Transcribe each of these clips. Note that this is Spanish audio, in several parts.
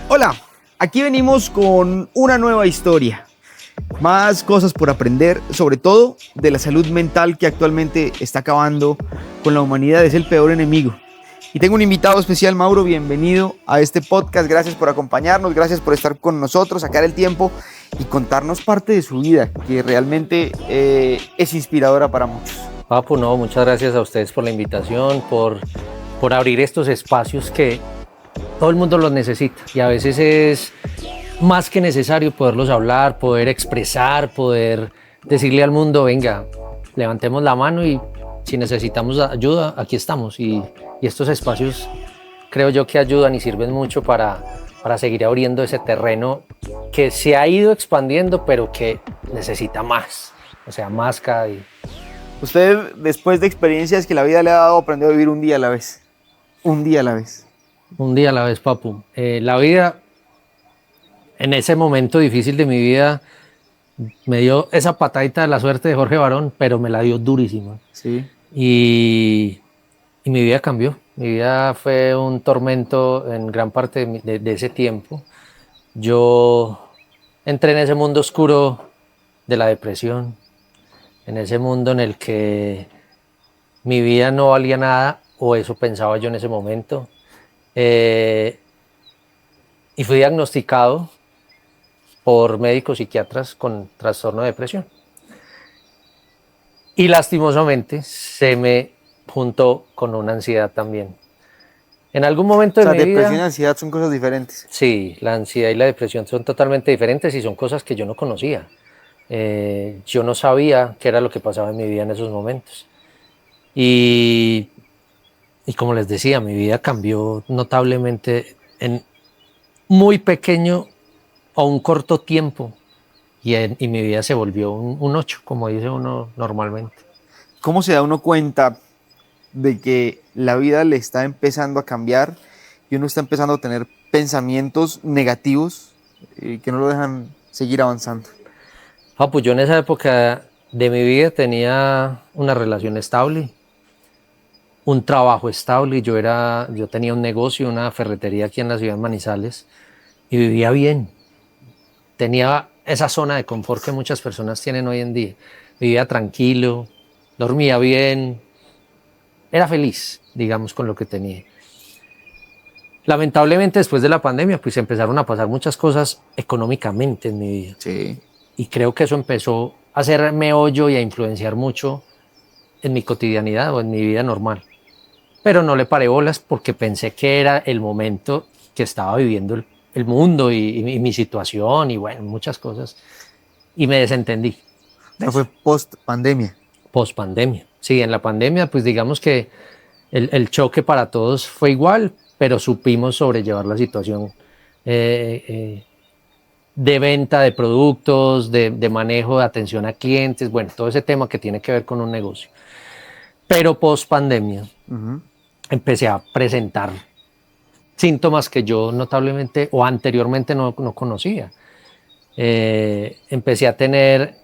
Hola, aquí venimos con una nueva historia, más cosas por aprender, sobre todo de la salud mental que actualmente está acabando con la humanidad, es el peor enemigo. Y tengo un invitado especial, Mauro, bienvenido a este podcast, gracias por acompañarnos, gracias por estar con nosotros, sacar el tiempo y contarnos parte de su vida, que realmente es inspiradora para muchos. Papu, no, muchas gracias a ustedes por la invitación, por abrir estos espacios que todo el mundo los necesita y a veces es más que necesario poderlos hablar, poder expresar, poder decirle al mundo, venga, levantemos la mano y si necesitamos ayuda, aquí estamos. Y estos espacios creo yo que ayudan y sirven mucho para seguir abriendo ese terreno que se ha ido expandiendo, pero que necesita más, o sea, más cada día. Usted, después de experiencias que la vida le ha dado, aprendió a vivir un día a la vez. Un día a la vez. Un día a la vez, papu. La vida, en ese momento difícil de mi vida, me dio esa patadita de la suerte de Jorge Barón, pero me la dio durísima. Sí. Y mi vida cambió. Mi vida fue un tormento en gran parte de ese tiempo. Yo entré en ese mundo oscuro de la depresión, en ese mundo en el que mi vida no valía nada, o eso pensaba yo en ese momento. Y fui diagnosticado por médicos psiquiatras con trastorno de depresión. Y lastimosamente se me juntó con una ansiedad también. En algún momento de mi vida... Depresión y ansiedad son cosas diferentes. Sí, la ansiedad y la depresión son totalmente diferentes y son cosas que yo no conocía. Yo no sabía qué era lo que pasaba en mi vida en esos momentos. Y como les decía, mi vida cambió notablemente en muy pequeño o un corto tiempo y mi vida se volvió un 8, como dice uno normalmente. ¿Cómo se da uno cuenta de que la vida le está empezando a cambiar y uno está empezando a tener pensamientos negativos que no lo dejan seguir avanzando? Pues yo en esa época de mi vida tenía una relación estable, un trabajo estable. Yo tenía un negocio, una ferretería aquí en la ciudad de Manizales y vivía bien. Tenía esa zona de confort que muchas personas tienen hoy en día. Vivía tranquilo, dormía bien, era feliz, digamos, con lo que tenía. Lamentablemente, después de la pandemia, pues empezaron a pasar muchas cosas económicamente en mi vida. Sí. Y creo que eso empezó a hacerme hoyo y a influenciar mucho en mi cotidianidad o en mi vida normal. Pero no le paré bolas porque pensé que era el momento que estaba viviendo el mundo y mi situación y bueno, muchas cosas. Y me desentendí. Eso fue post pandemia. Post pandemia. Sí, en la pandemia, pues digamos que el choque para todos fue igual, pero supimos sobrellevar la situación de venta de productos, de manejo de atención a clientes, bueno, todo ese tema que tiene que ver con un negocio. Pero post pandemia empecé a presentar síntomas que yo notablemente o anteriormente no conocía. Empecé a tener,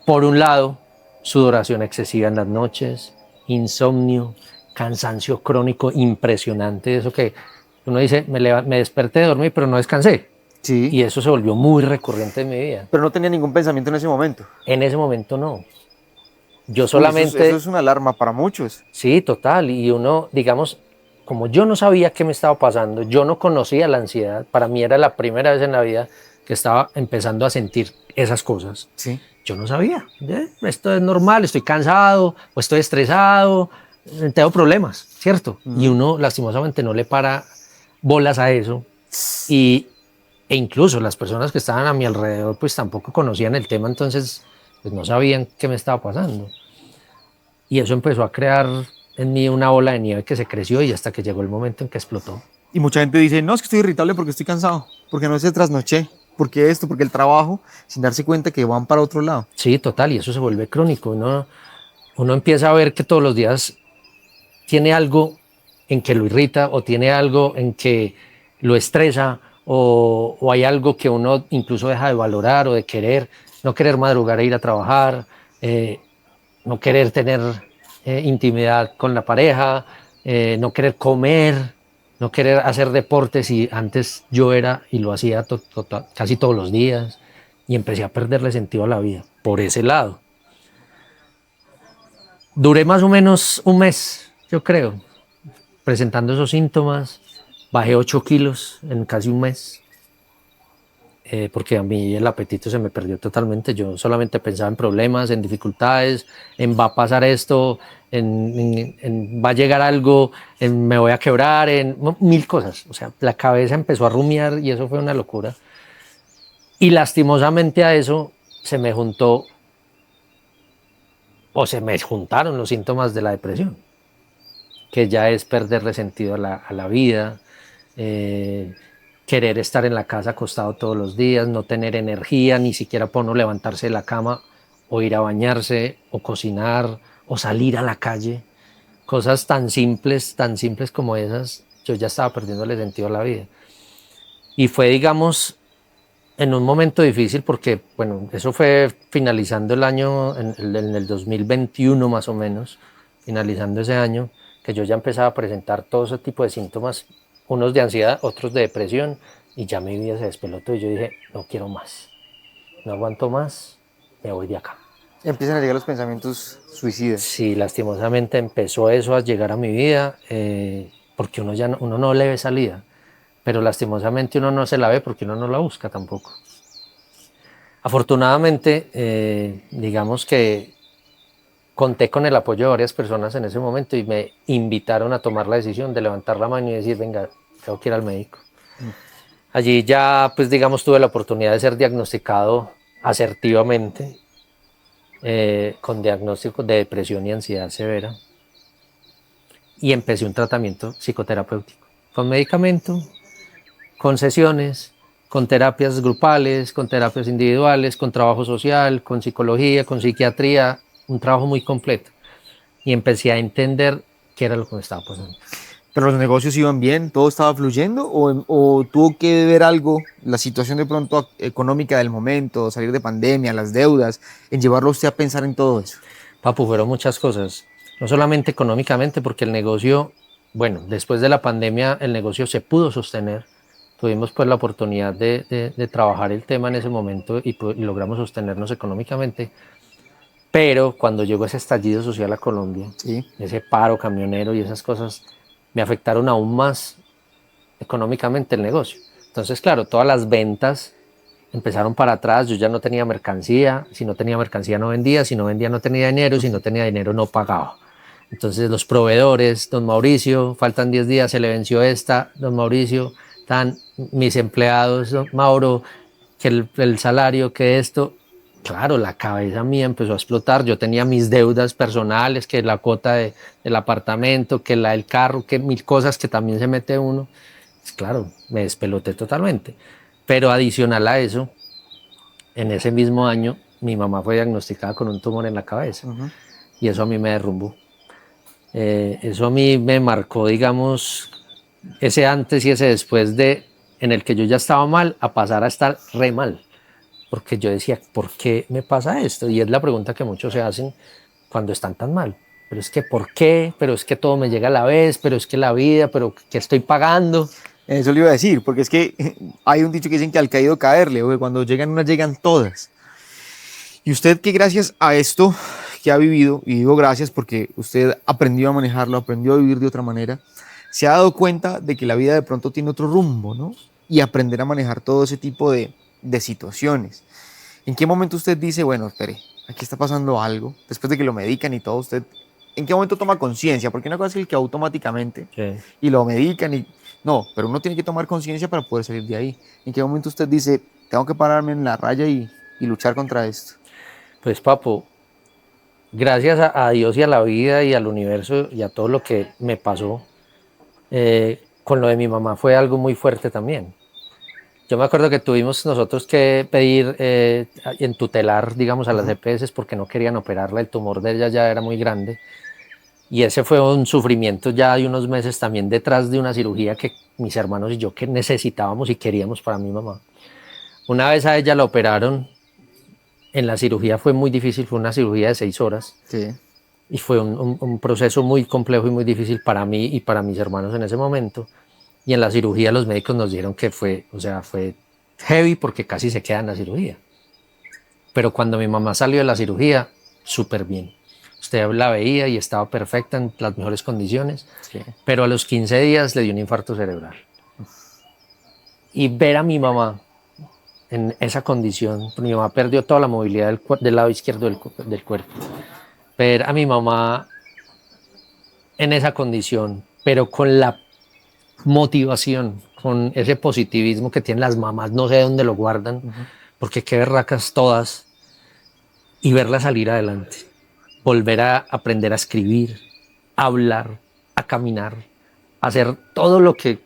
por un lado, sudoración excesiva en las noches, insomnio, cansancio crónico impresionante, eso que uno dice, me desperté de dormir pero no descansé. Sí. Y eso se volvió muy recurrente en mi vida. Pero no tenía ningún pensamiento en ese momento. En ese momento no. Yo solamente... Eso es una alarma para muchos. Sí, total. Y uno, digamos, como yo no sabía qué me estaba pasando, yo no conocía la ansiedad, para mí era la primera vez en la vida que estaba empezando a sentir esas cosas. Sí. Yo no sabía. Esto es normal, estoy cansado o estoy estresado, tengo problemas, ¿cierto? Y uno lastimosamente no le para bolas a eso. E incluso las personas que estaban a mi alrededor pues tampoco conocían el tema, entonces pues no sabían qué me estaba pasando. Y eso empezó a crear en mí una bola de nieve que se creció y hasta que llegó el momento en que explotó. Y mucha gente dice, no, es que estoy irritable porque estoy cansado, porque no se trasnoché, porque esto, porque el trabajo, sin darse cuenta que van para otro lado. Sí, total, y eso se vuelve crónico. Uno empieza a ver que todos los días tiene algo en que lo irrita o tiene algo en que lo estresa o hay algo que uno incluso deja de valorar o de querer, no querer madrugar e ir a trabajar, no querer tener intimidad con la pareja, no querer comer, no querer hacer deportes, y antes yo era y lo hacía casi todos los días, y empecé a perderle sentido a la vida por ese lado. Duré más o menos un mes, yo creo, presentando esos síntomas. Bajé 8 kilos en casi un mes, porque a mí el apetito se me perdió totalmente. Yo solamente pensaba en problemas, en dificultades, en va a pasar esto, en va a llegar algo, en me voy a quebrar, en mil cosas. O sea, la cabeza empezó a rumiar y eso fue una locura. Y lastimosamente a eso se me juntó, o se me juntaron los síntomas de la depresión, que ya es perderle sentido a la vida, querer estar en la casa acostado todos los días, no tener energía, ni siquiera por no levantarse de la cama o ir a bañarse o cocinar o salir a la calle. Cosas tan simples como esas, yo ya estaba perdiéndole sentido a la vida. Y fue, digamos, en un momento difícil porque, bueno, eso fue finalizando el año, en el 2021 más o menos, finalizando ese año, que yo ya empezaba a presentar todo ese tipo de síntomas, unos de ansiedad, otros de depresión, y ya mi vida se despelotó y yo dije, no quiero más, no aguanto más, me voy de acá. Empiezan a llegar los pensamientos suicidas. Sí, lastimosamente empezó eso a llegar a mi vida, porque uno no le ve salida, pero lastimosamente uno no se la ve porque uno no la busca tampoco. Afortunadamente, digamos que conté con el apoyo de varias personas en ese momento y me invitaron a tomar la decisión de levantar la mano y decir, venga, tengo que ir al médico. Allí ya, pues digamos, tuve la oportunidad de ser diagnosticado asertivamente, con diagnóstico de depresión y ansiedad severa, y empecé un tratamiento psicoterapéutico, con medicamento, con sesiones, con terapias grupales, con terapias individuales, con trabajo social, con psicología, con psiquiatría, un trabajo muy completo. Y empecé a entender qué era lo que me estaba pasando. ¿Pero los negocios iban bien? ¿Todo estaba fluyendo? ¿O tuvo que ver algo, la situación de pronto económica del momento, salir de pandemia, las deudas, en llevarlo a usted a pensar en todo eso? Papu, fueron muchas cosas. No solamente económicamente, porque el negocio, bueno, después de la pandemia el negocio se pudo sostener. Tuvimos pues la oportunidad de trabajar el tema en ese momento y logramos sostenernos económicamente. Pero cuando llegó ese estallido social a Colombia, Sí. ese paro camionero y esas cosas, me afectaron aún más económicamente el negocio. Entonces, claro, todas las ventas empezaron para atrás, yo ya no tenía mercancía, si no tenía mercancía no vendía, si no vendía no tenía dinero, si no tenía dinero no pagaba. Entonces los proveedores, don Mauricio, faltan 10 días, se le venció esta, don Mauricio, están mis empleados, don Mauro, que el salario, que esto. Claro, la cabeza mía empezó a explotar. Yo tenía mis deudas personales, que la cuota del apartamento, que la del carro, que mil cosas que también se mete uno. Pues claro, me despeloté totalmente. Pero adicional a eso, en ese mismo año, mi mamá fue diagnosticada con un tumor en la cabeza. Y eso a mí me derrumbó. Eso a mí me marcó, digamos, ese antes y ese después en el que yo ya estaba mal, a pasar a estar re mal. Porque yo decía, ¿por qué me pasa esto? Y es la pregunta que muchos se hacen cuando están tan mal. Pero es que, ¿por qué? Pero es que todo me llega a la vez, pero es que la vida, pero ¿qué estoy pagando? Eso le iba a decir, porque es que hay un dicho que dicen que al caído caerle, o que cuando llegan unas llegan todas. Y usted que gracias a esto que ha vivido, y digo gracias porque usted aprendió a manejarlo, aprendió a vivir de otra manera, se ha dado cuenta de que la vida de pronto tiene otro rumbo, ¿no? Y aprender a manejar todo ese tipo de situaciones. ¿En qué momento usted dice, bueno, espere, aquí está pasando algo, después de que lo medican y todo, usted, ¿en qué momento toma conciencia? Porque una cosa es el que automáticamente, Sí. y lo medican y, no, pero uno tiene que tomar conciencia para poder salir de ahí. ¿En qué momento usted dice, tengo que pararme en la raya y luchar contra esto? Pues, papo, gracias a Dios y a la vida y al universo y a todo lo que me pasó, con lo de mi mamá fue algo muy fuerte también. Yo me acuerdo que tuvimos nosotros que pedir en tutelar, digamos, a las EPS porque no querían operarla, el tumor de ella ya era muy grande. Y ese fue un sufrimiento ya de unos meses también detrás de una cirugía que mis hermanos y yo que necesitábamos y queríamos para mi mamá. Una vez a ella la operaron, en la cirugía fue muy difícil, fue una cirugía de 6 horas. Sí. Y fue un proceso muy complejo y muy difícil para mí y para mis hermanos en ese momento. Y en la cirugía los médicos nos dijeron que fue heavy porque casi se queda en la cirugía. Pero cuando mi mamá salió de la cirugía, súper bien. Usted la veía y estaba perfecta en las mejores condiciones, sí. Pero a los 15 días le dio un infarto cerebral. Y ver a mi mamá en esa condición, mi mamá perdió toda la movilidad del lado izquierdo del cuerpo. Ver a mi mamá en esa condición, pero con la motivación, con ese positivismo que tienen las mamás, no sé dónde lo guardan, porque qué berracas todas, y verla salir adelante, volver a aprender a escribir, a hablar, a caminar, a hacer todo lo que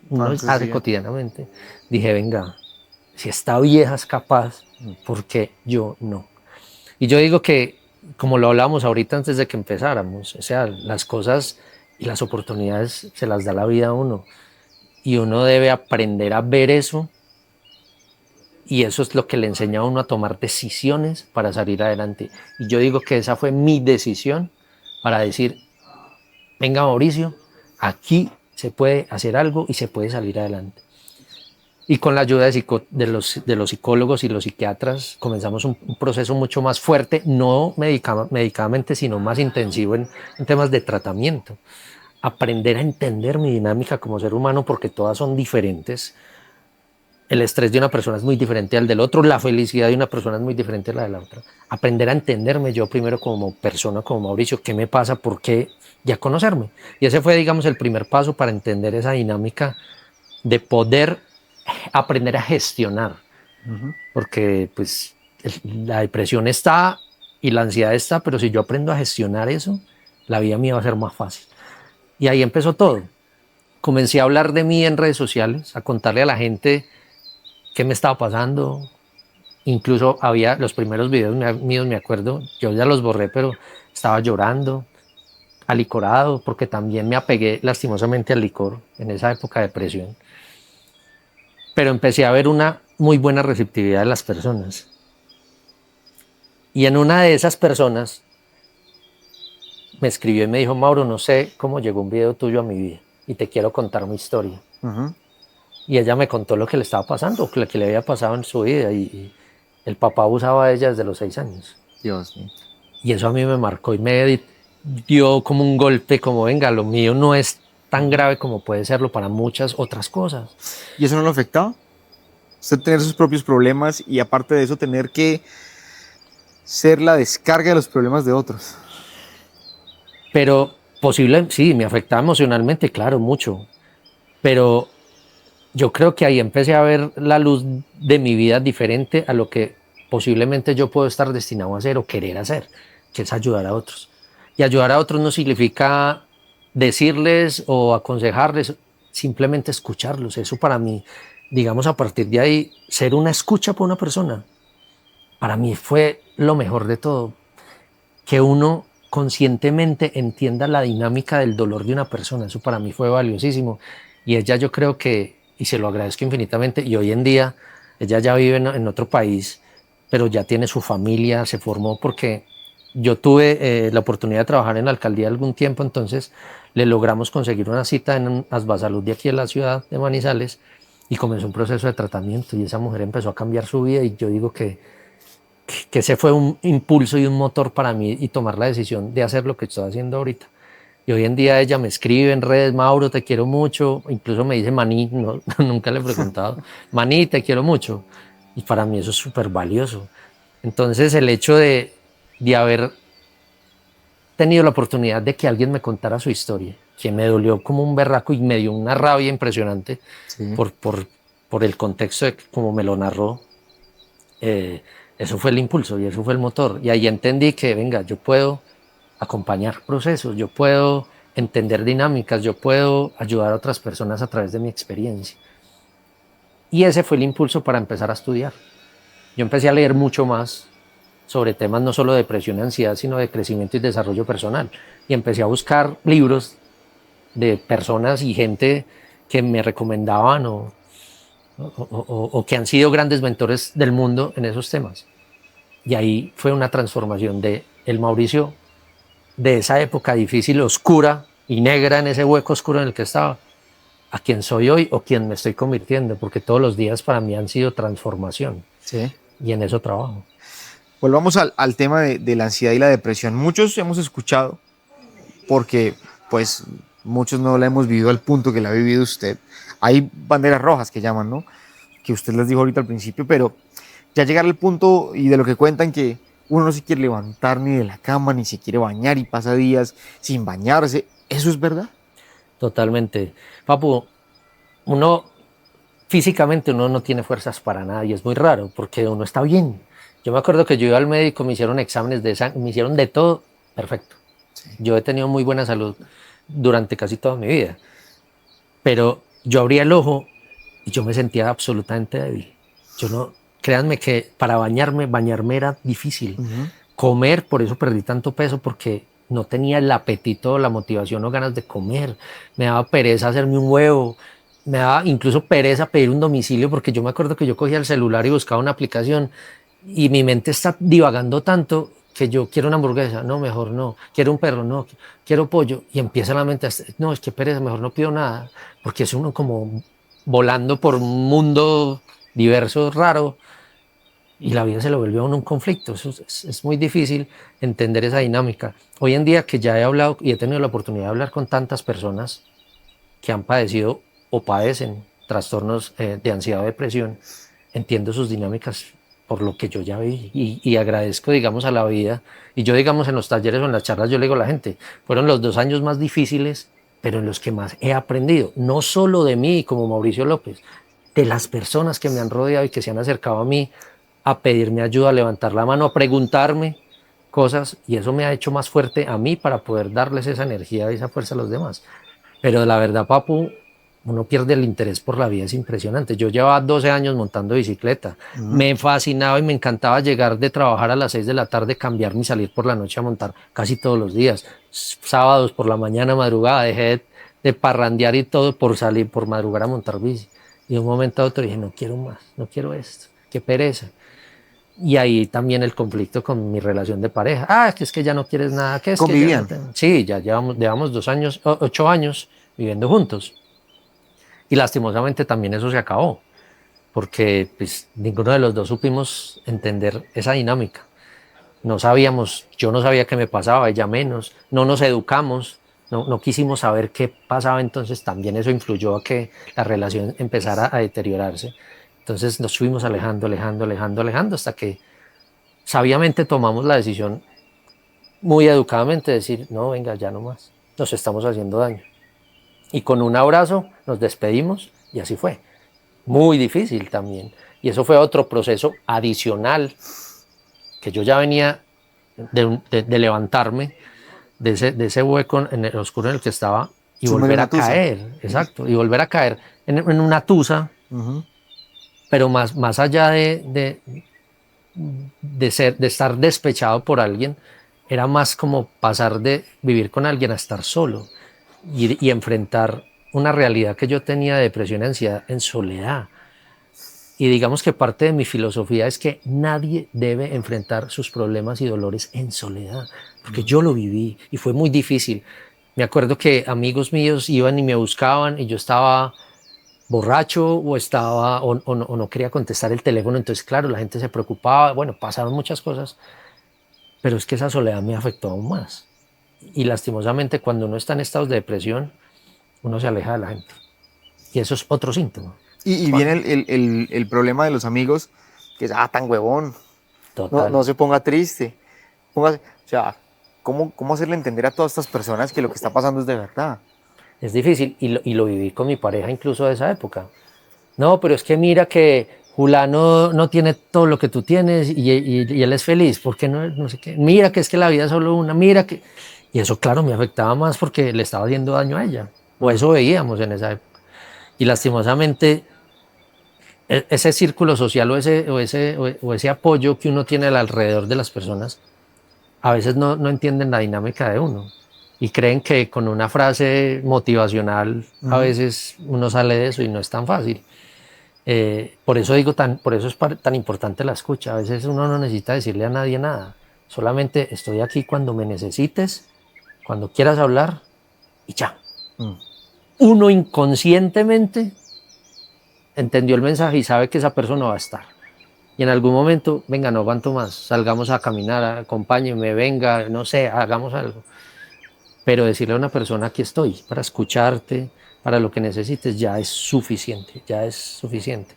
uno hace cotidianamente. Dije, venga, si esta vieja es capaz, ¿por qué yo no? Y yo digo que, como lo hablábamos ahorita antes de que empezáramos, o sea, las cosas y las oportunidades se las da la vida a uno, y uno debe aprender a ver eso, y eso es lo que le enseña a uno a tomar decisiones para salir adelante. Y yo digo que esa fue mi decisión para decir, venga Mauricio, aquí se puede hacer algo y se puede salir adelante. Y con la ayuda de los psicólogos y los psiquiatras comenzamos un proceso mucho más fuerte, no medicadamente, sino más intensivo en temas de tratamiento. Aprender a entender mi dinámica como ser humano, porque todas son diferentes. El estrés de una persona es muy diferente al del otro, la felicidad de una persona es muy diferente a la de la otra. Aprender a entenderme yo primero como persona, como Mauricio, qué me pasa, por qué, ya conocerme. Y ese fue, digamos, el primer paso para entender esa dinámica de poder aprender a gestionar. Porque pues la depresión está y la ansiedad está, pero si yo aprendo a gestionar eso, la vida mía va a ser más fácil. Y ahí empezó todo. Comencé a hablar de mí en redes sociales, a contarle a la gente qué me estaba pasando. Incluso había los primeros videos míos, me acuerdo, yo ya los borré, pero estaba llorando, alicorado, porque también me apegué lastimosamente al licor en esa época de depresión. Pero empecé a ver una muy buena receptividad de las personas. Y en una de esas personas me escribió y me dijo, Mauro, no sé cómo llegó un video tuyo a mi vida y te quiero contar mi historia. Y ella me contó lo que le estaba pasando, lo que le había pasado en su vida, y el papá abusaba de ella desde los 6 años. Dios mío. Y eso a mí me marcó y me dio como un golpe, como venga, lo mío no es tan grave como puede serlo para muchas otras cosas. ¿Y eso no lo afectaba? Usted tener sus propios problemas y aparte de eso tener que ser la descarga de los problemas de otros. Pero sí, me afectaba emocionalmente, claro, mucho. Pero yo creo que ahí empecé a ver la luz de mi vida diferente a lo que posiblemente yo puedo estar destinado a hacer o querer hacer, que es ayudar a otros. Y ayudar a otros no significa decirles o aconsejarles, simplemente escucharlos. Eso para mí, digamos, a partir de ahí, ser una escucha para una persona, para mí fue lo mejor de todo. Que uno conscientemente entienda la dinámica del dolor de una persona, eso para mí fue valiosísimo. Y ella, yo creo que, y se lo agradezco infinitamente, y hoy en día ella ya vive en otro país, pero ya tiene su familia, se formó, porque yo tuve la oportunidad de trabajar en la alcaldía algún tiempo, entonces le logramos conseguir una cita en Asbasalud de aquí en la ciudad de Manizales, y comenzó un proceso de tratamiento, y esa mujer empezó a cambiar su vida, y yo digo que ese fue un impulso y un motor para mí, y tomar la decisión de hacer lo que estoy haciendo ahorita. Y hoy en día ella me escribe en redes, Mauro, te quiero mucho, incluso me dice Maní, no, nunca le he preguntado, Maní, te quiero mucho. Y para mí eso es súper valioso. Entonces el hecho de haber tenido la oportunidad de que alguien me contara su historia, que me dolió como un berraco y me dio una rabia impresionante, sí, por el contexto de cómo me lo narró, eso fue el impulso y eso fue el motor. Y ahí entendí que, venga, yo puedo acompañar procesos, yo puedo entender dinámicas, yo puedo ayudar a otras personas a través de mi experiencia. Y ese fue el impulso para empezar a estudiar. Yo empecé a leer mucho más sobre temas no solo de depresión y ansiedad, sino de crecimiento y desarrollo personal. Y empecé a buscar libros de personas y gente que me recomendaban o que han sido grandes mentores del mundo en esos temas. Y ahí fue una transformación de el Mauricio de esa época difícil, oscura y negra, en ese hueco oscuro en el que estaba, a quien soy hoy o quien me estoy convirtiendo, porque todos los días para mí han sido transformación. Sí. Y en eso trabajo. Volvamos al tema de la ansiedad y la depresión. Muchos hemos escuchado, porque pues muchos no la hemos vivido al punto que la ha vivido usted. Hay banderas rojas que llaman, ¿no? Que usted les dijo ahorita al principio, pero ya llegar al punto y de lo que cuentan que uno no se quiere levantar ni de la cama, ni se quiere bañar y pasa días sin bañarse. ¿Eso es verdad? Totalmente. Papu, uno físicamente uno no tiene fuerzas para nada y es muy raro porque uno está bien. Yo me acuerdo que yo iba al médico, me hicieron exámenes de sangre, me hicieron de todo, perfecto. Sí. Yo he tenido muy buena salud durante casi toda mi vida, pero yo abría el ojo y yo me sentía absolutamente débil. Yo no, créanme que para bañarme era difícil. Comer, por eso perdí tanto peso, porque no tenía el apetito, la motivación o ganas de comer. Me daba pereza hacerme un huevo, me daba incluso pereza pedir un domicilio, porque yo me acuerdo que yo cogía el celular y buscaba una aplicación y mi mente está divagando tanto que yo quiero una hamburguesa, no, mejor no, quiero un perro, no, quiero pollo, y empieza la mente a, no, es que pereza, mejor no pido nada, porque es uno como volando por un mundo diverso, raro, y la vida se lo vuelve a uno un conflicto. Eso es muy difícil entender esa dinámica. Hoy en día que ya he hablado y he tenido la oportunidad de hablar con tantas personas que han padecido o padecen trastornos de ansiedad o depresión, entiendo sus dinámicas por lo que yo ya vi y agradezco, digamos, a la vida. Y yo, digamos, en los talleres o en las charlas, yo le digo a la gente, fueron los 2 años más difíciles, pero en los que más he aprendido, no solo de mí como Mauricio López, de las personas que me han rodeado y que se han acercado a mí a pedirme ayuda, a levantar la mano, a preguntarme cosas, y eso me ha hecho más fuerte a mí para poder darles esa energía y esa fuerza a los demás. Pero la verdad, Papu, uno pierde el interés por la vida, es impresionante. Yo llevaba 12 años montando bicicleta, me fascinaba y me encantaba llegar de trabajar a las 6 de la tarde, cambiarme y salir por la noche a montar casi todos los días. Sábados por la mañana, madrugada, dejé de parrandear y todo por salir, por madrugar a montar bici. Y de un momento a otro dije, no quiero más, no quiero esto, qué pereza. Y ahí también el conflicto con mi relación de pareja. Ah, es que ya no quieres nada. ¿Qué es ¿Convivían? Que ya no sí, ya llevamos 2 años, 8 años viviendo juntos. Y lastimosamente también eso se acabó, porque pues, ninguno de los dos supimos entender esa dinámica. No sabíamos, yo no sabía qué me pasaba, ella menos, no nos educamos, no quisimos saber qué pasaba, entonces también eso influyó a que la relación empezara a deteriorarse. Entonces nos fuimos alejando hasta que sabiamente tomamos la decisión muy educadamente de decir, no, venga, ya no más, nos estamos haciendo daño. Y con un abrazo nos despedimos y así fue. Muy difícil también. Y eso fue otro proceso adicional que yo ya venía de levantarme de ese hueco en el oscuro en el que estaba y volver a caer. Exacto. Y volver a caer en una tusa. Pero más allá de estar despechado por alguien, era más como pasar de vivir con alguien a estar solo y enfrentar una realidad que yo tenía de depresión y ansiedad en soledad. Y digamos que parte de mi filosofía es que nadie debe enfrentar sus problemas y dolores en soledad, porque yo lo viví y fue muy difícil. Me acuerdo que amigos míos iban y me buscaban y yo estaba borracho o no quería contestar el teléfono, entonces claro, la gente se preocupaba, bueno, pasaron muchas cosas, pero es que esa soledad me afectó aún más. Y lastimosamente cuando uno está en estados de depresión, uno se aleja de la gente. Y eso es otro síntoma. Y viene el problema de los amigos, que es, tan huevón, no se ponga triste. O sea, ¿cómo hacerle entender a todas estas personas que lo que está pasando es de verdad? Es difícil y lo viví con mi pareja incluso de esa época. No, pero es que mira que Julano no tiene todo lo que tú tienes y él es feliz. ¿Por qué no sé qué? Mira que es que la vida es solo una, mira que... Y eso, claro, me afectaba más porque le estaba haciendo daño a ella. O eso veíamos en esa época. Y lastimosamente, ese círculo social o ese apoyo que uno tiene alrededor de las personas, a veces no entienden la dinámica de uno. Y creen que con una frase motivacional a veces uno sale de eso y no es tan fácil. Por eso es tan importante la escucha. A veces uno no necesita decirle a nadie nada. Solamente estoy aquí cuando me necesites, cuando quieras hablar y ya. uno inconscientemente entendió el mensaje y sabe que esa persona va a estar. Y en algún momento, venga, no aguanto más, salgamos a caminar, acompáñeme, venga, no sé, hagamos algo. Pero decirle a una persona, aquí estoy, para escucharte, para lo que necesites, ya es suficiente, ya es suficiente.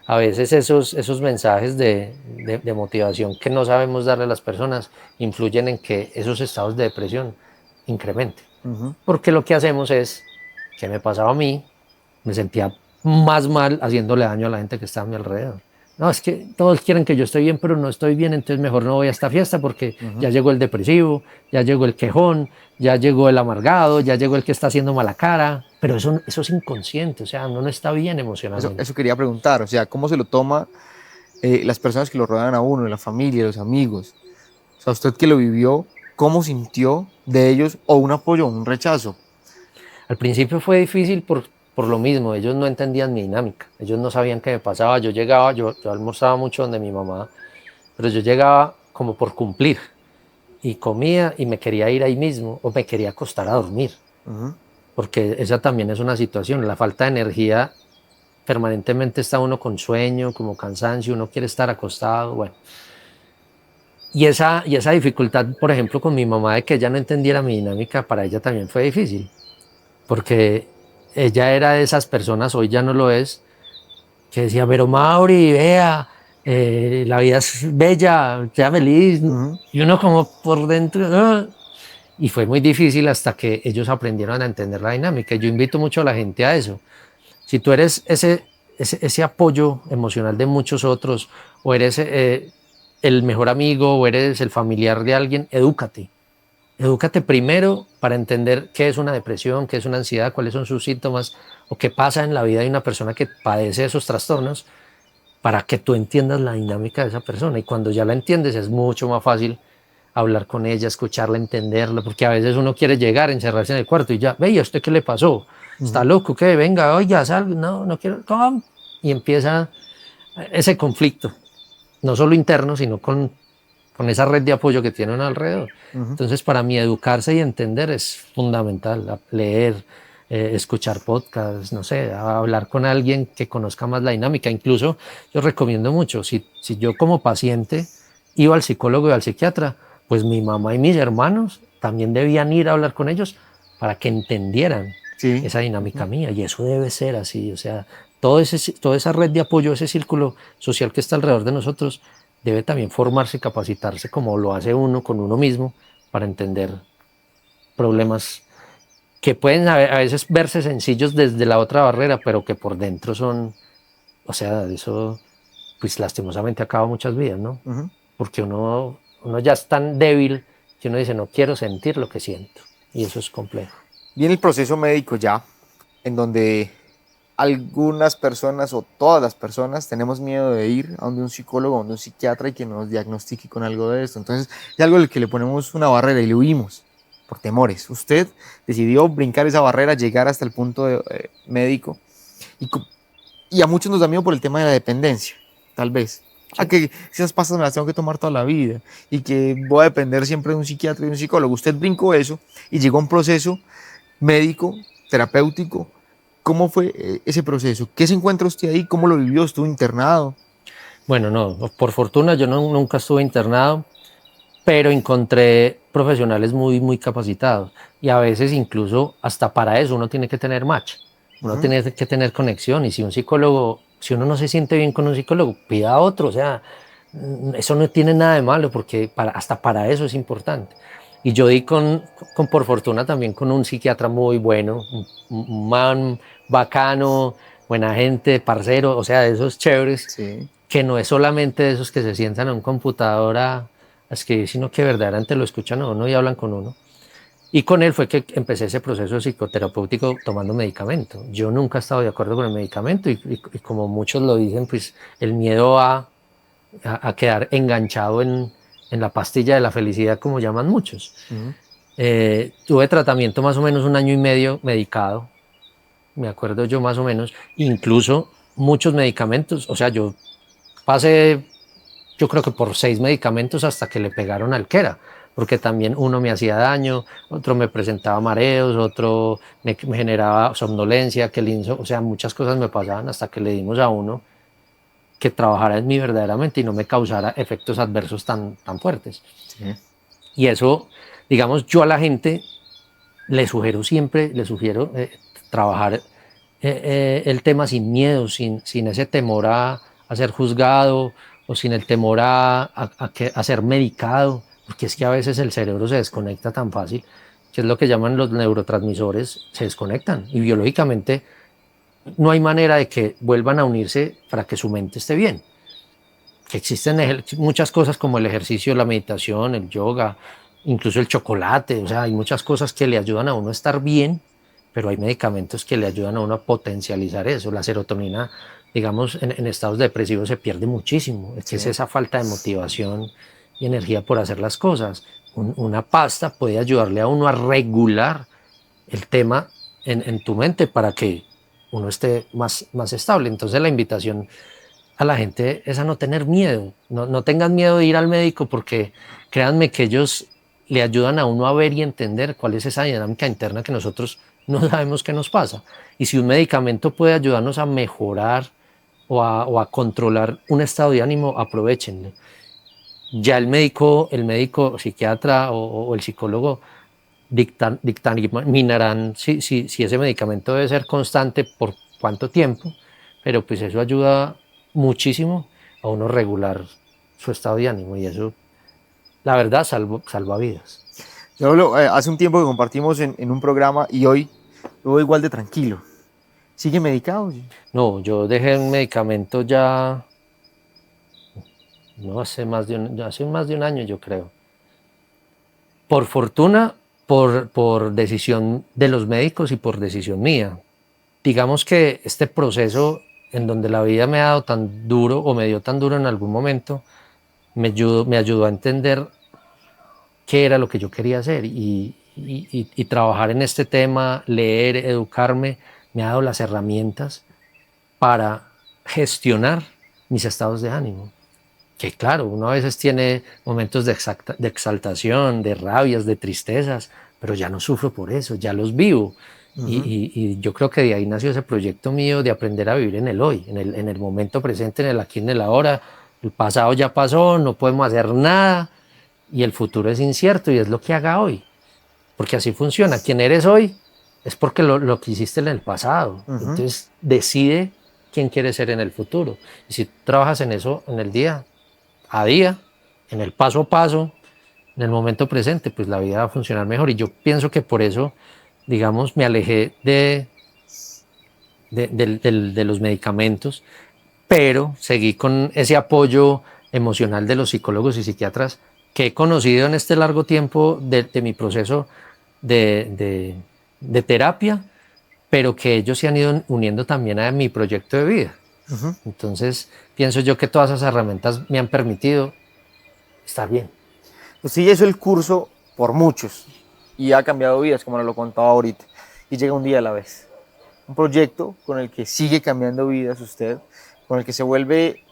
A veces esos mensajes de motivación que no sabemos darle a las personas influyen en que esos estados de depresión incrementen. Porque lo que hacemos es, ¿qué me pasaba a mí? Me sentía más mal haciéndole daño a la gente que está a mi alrededor. No, es que todos quieren que yo esté bien, pero no estoy bien, entonces mejor no voy a esta fiesta porque ya llegó el depresivo, ya llegó el quejón, ya llegó el amargado, ya llegó el que está haciendo mala cara. Pero eso es inconsciente, o sea, uno no está bien emocionalmente. Eso quería preguntar, o sea, ¿cómo se lo toma las personas que lo rodean a uno, la familia, los amigos? O sea, usted que lo vivió, ¿cómo sintió de ellos o un apoyo o un rechazo? Al principio fue difícil por lo mismo, ellos no entendían mi dinámica, ellos no sabían qué me pasaba, yo llegaba, yo almorzaba mucho donde mi mamá, pero yo llegaba como por cumplir y comía y me quería ir ahí mismo o me quería acostar a dormir, porque esa también es una situación, la falta de energía, permanentemente está uno con sueño, como cansancio, uno quiere estar acostado, bueno. Y esa dificultad, por ejemplo, con mi mamá de que ella no entendiera mi dinámica, para ella también fue difícil, porque ella era de esas personas, hoy ya no lo es, que decía, pero Mauri, vea, la vida es bella, sea feliz. Y uno como por dentro, ¡ah! Y fue muy difícil hasta que ellos aprendieron a entender la dinámica. Yo invito mucho a la gente a eso. Si tú eres ese apoyo emocional de muchos otros, o eres el mejor amigo, o eres el familiar de alguien, edúcate. Edúcate primero para entender qué es una depresión, qué es una ansiedad, cuáles son sus síntomas o qué pasa en la vida de una persona que padece esos trastornos, para que tú entiendas la dinámica de esa persona. Y cuando ya la entiendes es mucho más fácil hablar con ella, escucharla, entenderla, porque a veces uno quiere llegar, encerrarse en el cuarto y ya, ve, ¿y a usted qué le pasó? ¿Está loco? ¿Qué? Venga, oiga, salga. No, no quiero, ¿cómo? Y empieza ese conflicto, no solo interno, sino con esa red de apoyo que tienen alrededor. Entonces, para mí, educarse y entender es fundamental. Leer, escuchar podcasts, no sé, hablar con alguien que conozca más la dinámica. Incluso yo recomiendo mucho, si yo como paciente iba al psicólogo y al psiquiatra, pues mi mamá y mis hermanos también debían ir a hablar con ellos para que entendieran esa dinámica mía. Y eso debe ser así, o sea, toda esa red de apoyo, ese círculo social que está alrededor de nosotros, debe también formarse y capacitarse como lo hace uno con uno mismo para entender problemas que pueden a veces verse sencillos desde la otra barrera, pero que por dentro son, o sea, eso pues lastimosamente acaba muchas vidas, ¿no? Porque uno ya es tan débil que uno dice, no quiero sentir lo que siento, y eso es complejo. Viene el proceso médico ya, en donde algunas personas o todas las personas tenemos miedo de ir a donde un psicólogo, a donde un psiquiatra y que nos diagnostique con algo de esto. Entonces es algo al que le ponemos una barrera y le huimos por temores. Usted decidió brincar esa barrera, llegar hasta el punto médico y a muchos nos da miedo por el tema de la dependencia, tal vez. A que esas pastas me las tengo que tomar toda la vida y que voy a depender siempre de un psiquiatra y de un psicólogo. Usted brincó eso y llegó a un proceso médico, terapéutico. ¿Cómo fue ese proceso? ¿Qué se encuentra usted ahí? ¿Cómo lo vivió? ¿Estuvo internado? Bueno, no, por fortuna yo nunca estuve internado, pero encontré profesionales muy, muy capacitados. Y a veces incluso hasta para eso uno tiene que tener match, uno tiene que tener conexión. Y si si uno no se siente bien con un psicólogo, pida a otro. O sea, eso no tiene nada de malo, porque hasta para eso es importante. Y yo di por fortuna también con un psiquiatra muy bueno, un man bacano, buena gente, parcero, o sea, de esos chéveres, que no es solamente de esos que se sientan a un computador a escribir, sino que verdaderamente lo escuchan a uno y hablan con uno. Y con él fue que empecé ese proceso psicoterapéutico tomando medicamento. Yo nunca he estado de acuerdo con el medicamento y como muchos lo dicen, pues el miedo a quedar enganchado en la pastilla de la felicidad, como llaman muchos. Tuve tratamiento más o menos 1 año y medio medicado, me acuerdo yo más o menos, incluso muchos medicamentos. O sea, yo pasé, yo creo que por 6 medicamentos hasta que le pegaron al que era, porque también uno me hacía daño, otro me presentaba mareos, otro me generaba somnolencia, o sea, muchas cosas me pasaban hasta que le dimos a uno que trabajara en mí verdaderamente y no me causara efectos adversos tan fuertes. Sí. Y eso, digamos, yo a la gente le sugiero trabajar el tema sin miedo, sin ese temor a ser juzgado o sin el temor a ser medicado, porque es que a veces el cerebro se desconecta tan fácil, que es lo que llaman los neurotransmisores, se desconectan y biológicamente no hay manera de que vuelvan a unirse para que su mente esté bien. Que existen muchas cosas como el ejercicio, la meditación, el yoga, incluso el chocolate, o sea, hay muchas cosas que le ayudan a uno a estar bien, pero hay medicamentos que le ayudan a uno a potencializar eso. La serotonina, digamos, en estados depresivos se pierde muchísimo. Sí. Es esa falta de motivación y energía por hacer las cosas. Una pasta puede ayudarle a uno a regular el tema en tu mente para que uno esté más estable. Entonces la invitación a la gente es a no tener miedo, no tengan miedo de ir al médico porque créanme que ellos le ayudan a uno a ver y entender cuál es esa dinámica interna que nosotros no sabemos qué nos pasa. Y si un medicamento puede ayudarnos a mejorar o a controlar un estado de ánimo, aprovechenlo. Ya el médico psiquiatra o el psicólogo dictaminarán si ese medicamento debe ser constante por cuánto tiempo, pero pues eso ayuda muchísimo a uno regular su estado de ánimo y eso, la verdad, salva vidas. Yo hace un tiempo que compartimos en un programa y hoy lo veo igual de tranquilo. ¿Sigue medicado? No, yo dejé un medicamento ya, no hace más de un año, yo creo. Por fortuna, por decisión de los médicos y por decisión mía. Digamos que este proceso en donde la vida me ha dado tan duro o me dio tan duro en algún momento, me ayudó a entender qué era lo que yo quería hacer y trabajar en este tema, leer, educarme, me ha dado las herramientas para gestionar mis estados de ánimo. Que claro, uno a veces tiene momentos de exaltación, de rabias, de tristezas, pero ya no sufro por eso, ya los vivo. Y yo creo que de ahí nació ese proyecto mío de aprender a vivir en el hoy, en el momento presente, en el aquí, en el ahora. El pasado ya pasó, no podemos hacer nada y el futuro es incierto y es lo que haga hoy. Porque así funciona. Quien eres hoy es porque lo que hiciste en el pasado. Entonces decide quién quieres ser en el futuro. Y si trabajas en eso en el día a día, en el paso a paso, en el momento presente, pues la vida va a funcionar mejor. Y yo pienso que por eso, digamos, me alejé de los medicamentos, pero seguí con ese apoyo emocional de los psicólogos y psiquiatras que he conocido en este largo tiempo de mi proceso de terapia, pero que ellos se han ido uniendo también a mi proyecto de vida. Entonces, pienso yo que todas esas herramientas me han permitido estar bien. Usted ya hizo el curso por muchos y ha cambiado vidas, como nos lo contaba ahorita, y llega un día a la vez. Un proyecto con el que sigue cambiando vidas usted, con el que se vuelve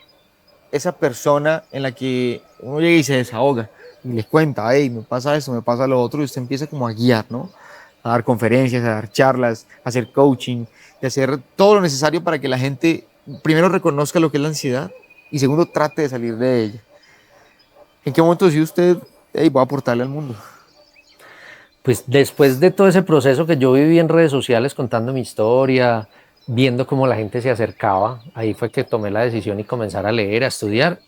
esa persona en la que uno llega y se desahoga y le cuenta, hey, me pasa esto, me pasa lo otro, y usted empieza como a guiar, ¿no? A dar conferencias, a dar charlas, a hacer coaching, y hacer todo lo necesario para que la gente primero reconozca lo que es la ansiedad y segundo trate de salir de ella. ¿En qué momento decide usted, hey, voy a aportarle al mundo? Pues después de todo ese proceso que yo viví en redes sociales contando mi historia, viendo cómo la gente se acercaba, ahí fue que tomé la decisión y comenzar a leer, a estudiar.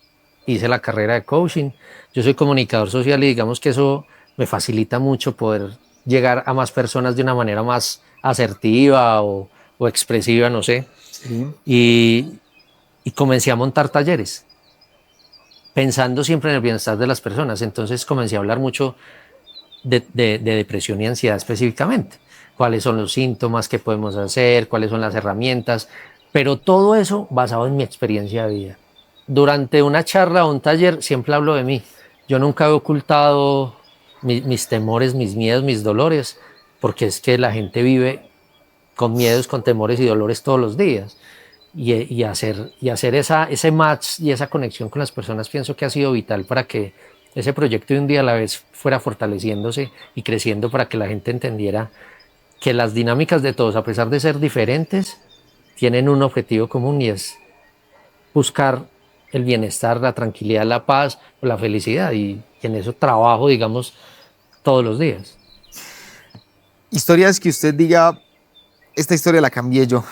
Hice la carrera de coaching. Yo soy comunicador social y digamos que eso me facilita mucho poder llegar a más personas de una manera más asertiva o expresiva, no sé. Sí. Y comencé a montar talleres, pensando siempre en el bienestar de las personas. Entonces comencé a hablar mucho de depresión y ansiedad específicamente. Cuáles son los síntomas que podemos hacer, cuáles son las herramientas, pero todo eso basado en mi experiencia de vida. Durante una charla o un taller siempre hablo de mí. Yo nunca he ocultado mis temores, mis miedos, mis dolores, porque es que la gente vive con miedos, con temores y dolores todos los días. Y hacer ese match y esa conexión con las personas pienso que ha sido vital para que ese proyecto de un día a la vez fuera fortaleciéndose y creciendo para que la gente entendiera que las dinámicas de todos, a pesar de ser diferentes, tienen un objetivo común y es buscar el bienestar, la tranquilidad, la paz, la felicidad y en eso trabajo, digamos, todos los días. Historias que usted diga, esta historia la cambié yo.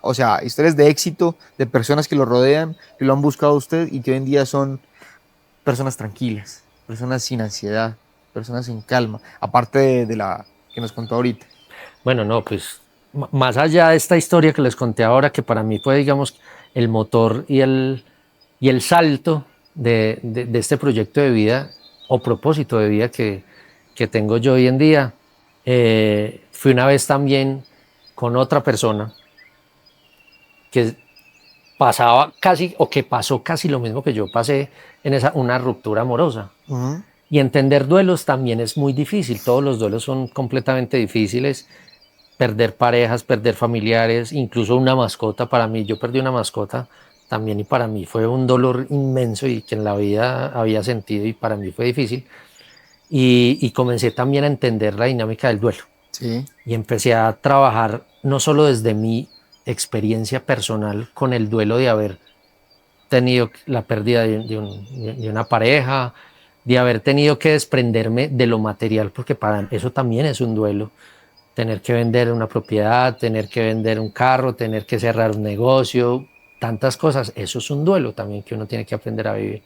O sea, historias de éxito de personas que lo rodean, que lo han buscado a usted y que hoy en día son personas tranquilas, personas sin ansiedad, personas en calma, aparte de la que nos contó ahorita. Bueno, no, pues más allá de esta historia que les conté ahora, que para mí fue, digamos, el motor y el salto de este proyecto de vida o propósito de vida que tengo yo hoy en día, fui una vez también con otra persona que pasaba casi o que pasó casi lo mismo que yo pasé en una ruptura amorosa. Y entender duelos también es muy difícil, todos los duelos son completamente difíciles. Perder parejas, perder familiares, incluso una mascota. Para mí, yo perdí una mascota también y para mí fue un dolor inmenso y que en la vida había sentido y para mí fue difícil. Y comencé también a entender la dinámica del duelo. Sí. Y empecé a trabajar no solo desde mi experiencia personal con el duelo de haber tenido la pérdida de una pareja, de haber tenido que desprenderme de lo material, porque para eso también es un duelo. Tener que vender una propiedad, tener que vender un carro, tener que cerrar un negocio, tantas cosas. Eso es un duelo también que uno tiene que aprender a vivir.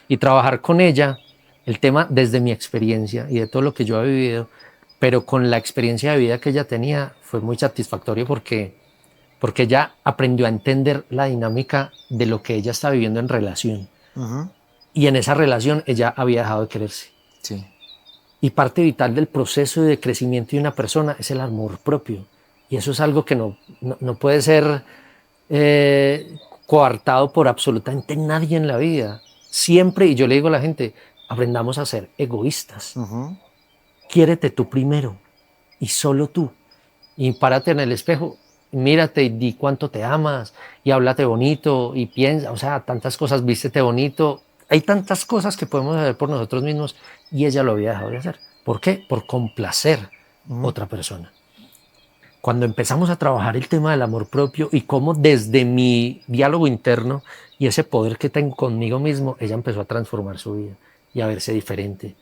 Y trabajar con ella, el tema desde mi experiencia y de todo lo que yo he vivido, pero con la experiencia de vida que ella tenía, fue muy satisfactorio porque ella aprendió a entender la dinámica de lo que ella está viviendo en relación. Y en esa relación ella había dejado de quererse. Sí. Y parte vital del proceso de crecimiento de una persona es el amor propio. Y eso es algo que no puede ser coartado por absolutamente nadie en la vida. Siempre, y yo le digo a la gente, aprendamos a ser egoístas. Quiérete tú primero y solo tú. Y párate en el espejo, mírate y di cuánto te amas y háblate bonito y piensa, o sea, tantas cosas, vístete bonito. Hay tantas cosas que podemos hacer por nosotros mismos y ella lo había dejado de hacer. ¿Por qué? Por complacer a otra persona. Cuando empezamos a trabajar el tema del amor propio y cómo desde mi diálogo interno y ese poder que tengo conmigo mismo, ella empezó a transformar su vida y a verse diferente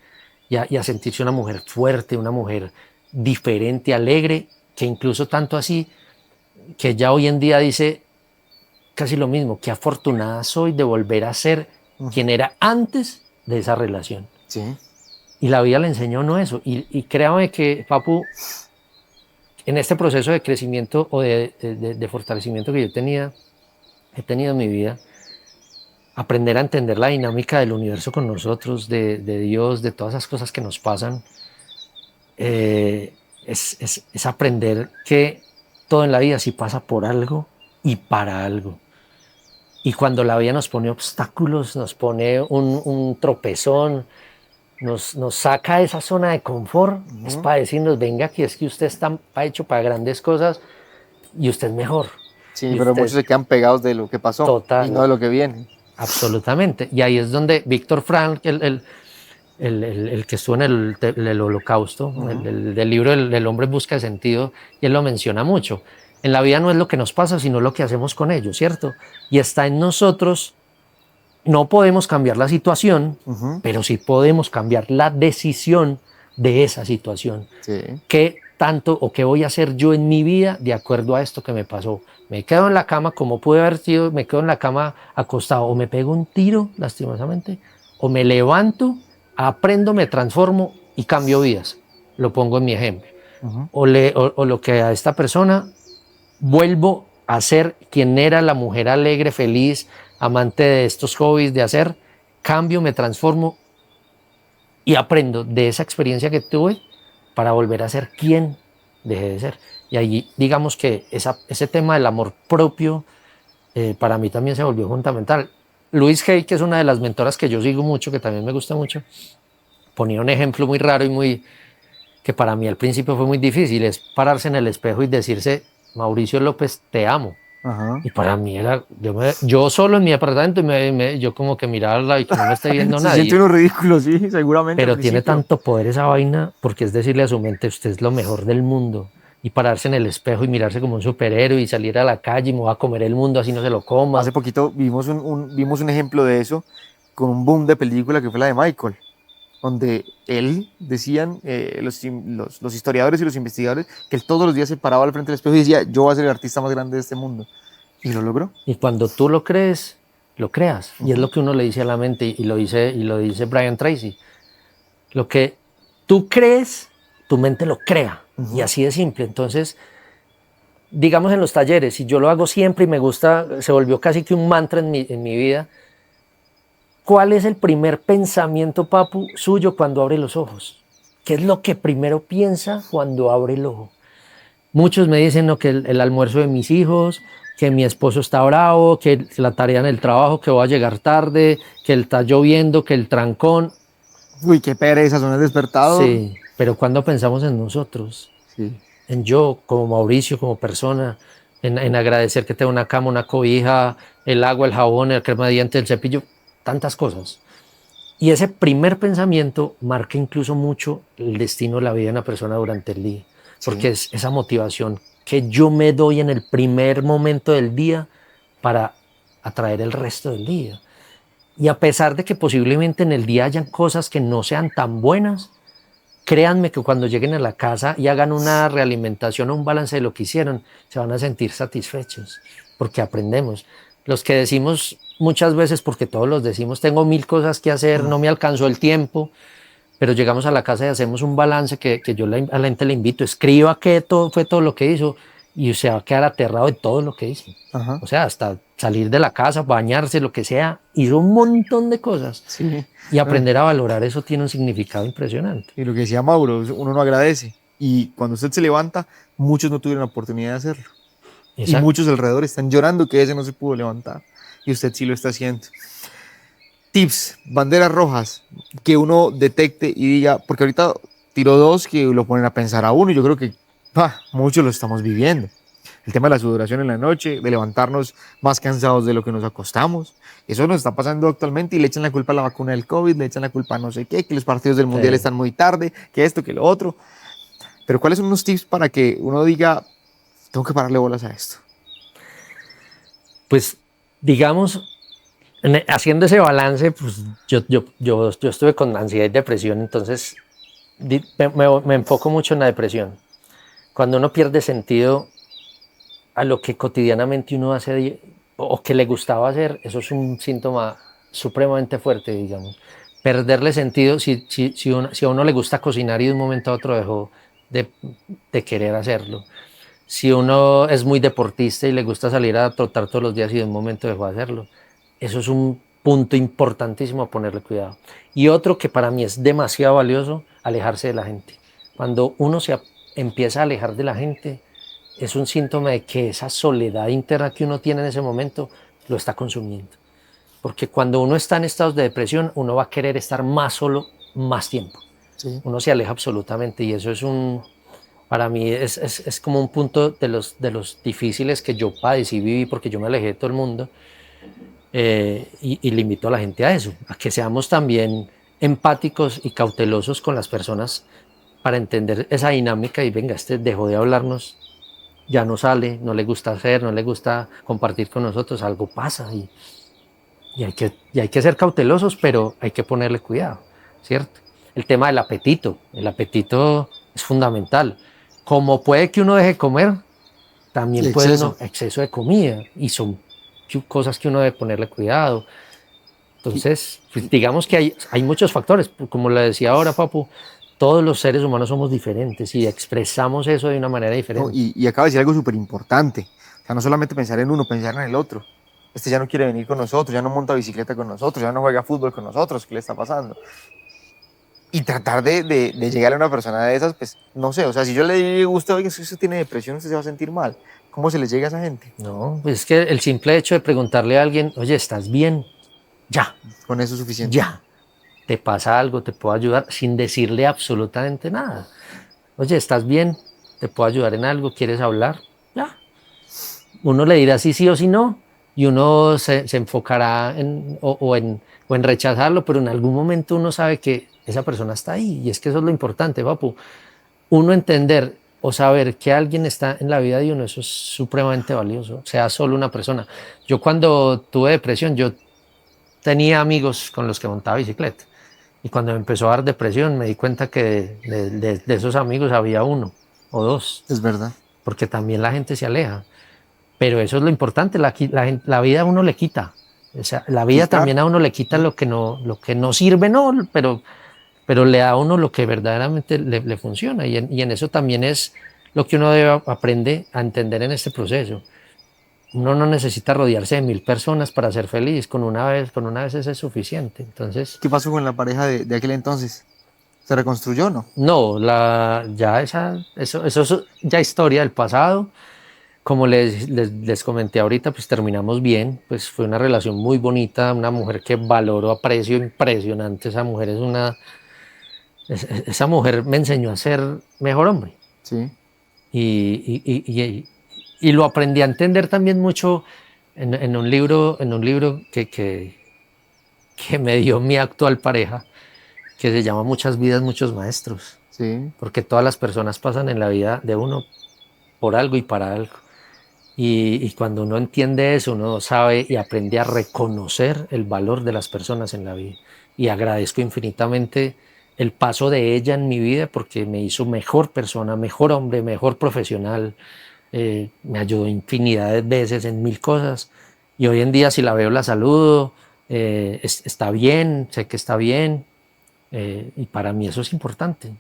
y a sentirse una mujer fuerte, una mujer diferente, alegre, que incluso tanto así que ella hoy en día dice casi lo mismo, qué afortunada soy de volver a ser quien era antes de esa relación. Sí. Y la vida le enseñó no eso. Y créame que, Papu, en este proceso de crecimiento o de fortalecimiento que yo he tenido en mi vida, aprender a entender la dinámica del universo con nosotros, de Dios, de todas esas cosas que nos pasan, es aprender que todo en la vida sí pasa por algo y para algo. Y cuando la vida nos pone obstáculos, nos pone un tropezón, nos saca de esa zona de confort, es para decirnos, venga, que es que usted está hecho para grandes cosas y usted es mejor. Sí, pero muchos se quedan pegados de lo que pasó. Total, y no de lo que viene. Absolutamente. Y ahí es donde Víctor Frank, el que estuvo en el Holocausto, del libro El hombre en busca de sentido, y él lo menciona mucho. En la vida no es lo que nos pasa, sino lo que hacemos con ello, ¿cierto? Y está en nosotros. No podemos cambiar la situación, pero sí podemos cambiar la decisión de esa situación. Sí. ¿Qué tanto o qué voy a hacer yo en mi vida de acuerdo a esto que me pasó? ¿Me quedo en la cama como pude haber sido? ¿Me quedo en la cama acostado? ¿O me pego un tiro, lastimosamente? ¿O me levanto, aprendo, me transformo y cambio vidas? Lo pongo en mi ejemplo. O lo que a esta persona vuelvo a ser quien era, la mujer alegre, feliz, amante de estos hobbies, de hacer, cambio, me transformo y aprendo de esa experiencia que tuve para volver a ser quien dejé de ser. Y allí, digamos que ese tema del amor propio para mí también se volvió fundamental. Louise Hay, que es una de las mentoras que yo sigo mucho, que también me gusta mucho, ponía un ejemplo muy raro y que para mí al principio fue muy difícil, es pararse en el espejo y decirse, Mauricio López, te amo. Ajá. Y para mí era, yo solo en mi apartamento, yo como que miraba y que no me esté viendo Se nadie. siente uno ridículo, sí, seguramente. Pero al tiene principio. tanto poder esa vaina porque es decirle a su mente, usted es lo mejor del mundo. Y pararse en el espejo y mirarse como un superhéroe y salir a la calle y me voy a comer el mundo así no se lo coma. Hace poquito vimos un ejemplo de eso con un boom de película que fue la de Michael, donde él, decían los historiadores y los investigadores, que él todos los días se paraba al frente del espejo y decía, yo voy a ser el artista más grande de este mundo. Y lo logró. Y cuando tú lo crees, lo creas. Y es Ujú. lo que uno le dice a la mente y lo dice Brian Tracy. Lo que tú crees, tu mente lo crea. Y así de simple. Entonces, digamos en los talleres, si yo lo hago siempre y me gusta, se volvió casi que un mantra en mi vida. ¿Cuál es el primer pensamiento, Papu, suyo cuando abre los ojos? ¿Qué es lo que primero piensa cuando abre el ojo? Muchos me dicen no, que el almuerzo de mis hijos, que mi esposo está bravo, que la tarea en el trabajo, que voy a llegar tarde, que está lloviendo, que el trancón. Uy, qué pereza, son el despertador. Sí, pero cuando pensamos en nosotros, Sí. en yo como Mauricio, como persona, en agradecer que tengo una cama, una cobija, el agua, el jabón, el crema de dientes, el cepillo, tantas cosas. Y ese primer pensamiento marca incluso mucho el destino de la vida de una persona durante el día, porque es esa motivación que yo me doy en el primer momento del día para atraer el resto del día. Y a pesar de que posiblemente en el día hayan cosas que no sean tan buenas, créanme que cuando lleguen a la casa y hagan una realimentación o un balance de lo que hicieron, se van a sentir satisfechos, porque aprendemos. Los que decimos muchas veces, porque todos los decimos, tengo 1000 cosas que hacer, no me alcanzó el tiempo, pero llegamos a la casa y hacemos un balance que yo a la gente le invito, escriba qué fue todo lo que hizo y se va a quedar aterrado de todo lo que hizo. Ajá. O sea, hasta salir de la casa, bañarse, lo que sea, hizo un montón de cosas. Sí. Y aprender a valorar eso tiene un significado impresionante. Y lo que decía Mauro, uno no agradece. Y cuando usted se levanta, muchos no tuvieron la oportunidad de hacerlo. Y muchos alrededor están llorando que ese no se pudo levantar. Y usted sí lo está haciendo. Tips, banderas rojas, que uno detecte y diga, porque ahorita tiró dos que lo ponen a pensar a uno y yo creo que muchos lo estamos viviendo. El tema de la sudoración en la noche, de levantarnos más cansados de lo que nos acostamos. Eso nos está pasando actualmente y le echan la culpa a la vacuna del COVID, le echan la culpa a no sé qué, que los partidos del Mundial están muy tarde, que esto, que lo otro. Pero ¿cuáles son unos tips para que uno diga, tengo que pararle bolas a esto? Pues, digamos, haciendo ese balance, pues yo estuve con ansiedad y depresión, entonces me enfoco mucho en la depresión. Cuando uno pierde sentido a lo que cotidianamente uno hace o que le gustaba hacer, eso es un síntoma supremamente fuerte, digamos. Perderle sentido, si a uno le gusta cocinar y de un momento a otro dejó de querer hacerlo. Si uno es muy deportista y le gusta salir a trotar todos los días y de un momento dejó de hacerlo, eso es un punto importantísimo a ponerle cuidado. Y otro que para mí es demasiado valioso, alejarse de la gente. Cuando uno se empieza a alejar de la gente, es un síntoma de que esa soledad interna que uno tiene en ese momento lo está consumiendo. Porque cuando uno está en estados de depresión, uno va a querer estar más solo más tiempo. Sí. Uno se aleja absolutamente y eso es para mí es como un punto de los difíciles que yo padecí y viví porque yo me alejé de todo el mundo. Y le invito a la gente a eso, a que seamos también empáticos y cautelosos con las personas para entender esa dinámica y venga, este dejó de hablarnos, ya no sale, no le gusta hacer, no le gusta compartir con nosotros, algo pasa y hay que ser cautelosos, pero hay que ponerle cuidado, ¿cierto? El tema del apetito, el apetito es fundamental. Como puede que uno deje de comer, también puede uno exceso de comida y son cosas que uno debe ponerle cuidado. Entonces, pues digamos que hay muchos factores, como le decía ahora, Papu, todos los seres humanos somos diferentes y expresamos eso de una manera diferente. No, y acaba de decir algo súper importante, o sea, no solamente pensar en uno, pensar en el otro. Este ya no quiere venir con nosotros, ya no monta bicicleta con nosotros, ya no juega fútbol con nosotros, ¿qué le está pasando? Y tratar de llegar a una persona de esas, pues, no sé, o sea, si yo le digo a usted, oiga, si usted tiene depresión, usted se va a sentir mal. ¿Cómo se le llega a esa gente? No, pues es que el simple hecho de preguntarle a alguien, oye, ¿estás bien? Ya. Con eso es suficiente. Ya. ¿Te pasa algo? ¿Te puedo ayudar? Sin decirle absolutamente nada. Oye, ¿estás bien? ¿Te puedo ayudar en algo? ¿Quieres hablar? Ya. uno le dirá sí, sí o sí no, y uno se enfocará o en rechazarlo, pero en algún momento uno sabe que esa persona está ahí, y es que eso es lo importante, papu. Uno entender o saber que alguien está en la vida de uno, eso es supremamente valioso, sea solo una persona. Yo cuando tuve depresión, yo tenía amigos con los que montaba bicicleta, y cuando me empezó a dar depresión me di cuenta que de esos amigos había uno o dos, Es verdad. porque también la gente se aleja. Pero eso es lo importante, la vida a uno le quita. O sea, la vida Sí, claro. también a uno le quita lo que no sirve, no, pero le da a uno lo que verdaderamente le funciona. Y en eso también es lo que uno debe aprender a entender en este proceso. Uno no necesita rodearse de 1000 personas para ser feliz, con una vez es suficiente. Entonces, ¿Qué pasó con la pareja de aquel entonces? ¿Se reconstruyó o no? no, eso es ya historia del pasado. Como les comenté ahorita, pues terminamos bien, pues fue una relación muy bonita, una mujer que valoro, aprecio impresionante. Esa mujer esa mujer me enseñó a ser mejor hombre, Sí. y lo aprendí a entender también mucho en un libro que me dio mi actual pareja, que se llama Muchas vidas, muchos maestros, Sí. porque todas las personas pasan en la vida de uno por algo y para algo. Y cuando uno entiende eso, uno sabe y aprende a reconocer el valor de las personas en la vida. Y agradezco infinitamente el paso de ella en mi vida, porque me hizo mejor persona, mejor hombre, mejor profesional. Me ayudó infinidad de veces en 1000 cosas. Y hoy en día, si la veo, la saludo. Está bien, sé que está bien. Y para mí eso es importante.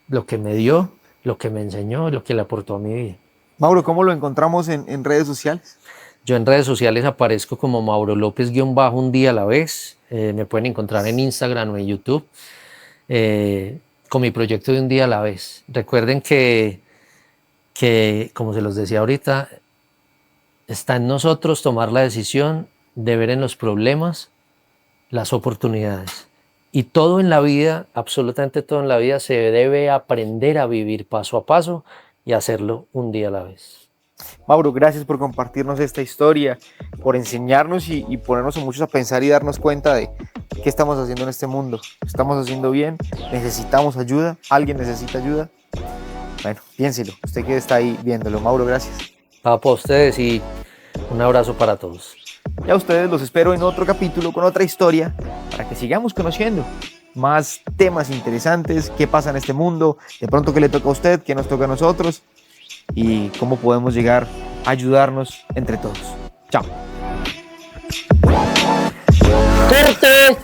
Lo que me dio, lo que me enseñó, lo que le aportó a mi vida. Mauro, ¿cómo lo encontramos en redes sociales? Yo en redes sociales aparezco como Mauro López-un día a la vez. Me pueden encontrar en Instagram o en YouTube, con mi proyecto de un día a la vez. Recuerden que, como se los decía ahorita, está en nosotros tomar la decisión de ver en los problemas las oportunidades. Y todo en la vida, absolutamente todo en la vida, se debe aprender a vivir paso a paso y hacerlo un día a la vez. Mauro, gracias por compartirnos esta historia, por enseñarnos y ponernos a muchos a pensar y darnos cuenta de qué estamos haciendo en este mundo. ¿Estamos haciendo bien? ¿Necesitamos ayuda? ¿Alguien necesita ayuda? Bueno, piénselo, usted que está ahí viéndolo. Mauro, gracias. Para ustedes y un abrazo para todos. Y a ustedes los espero en otro capítulo con otra historia para que sigamos conociendo más temas interesantes, qué pasa en este mundo, de pronto qué le toca a usted, qué nos toca a nosotros y cómo podemos llegar a ayudarnos entre todos. Chao. ¡Corte!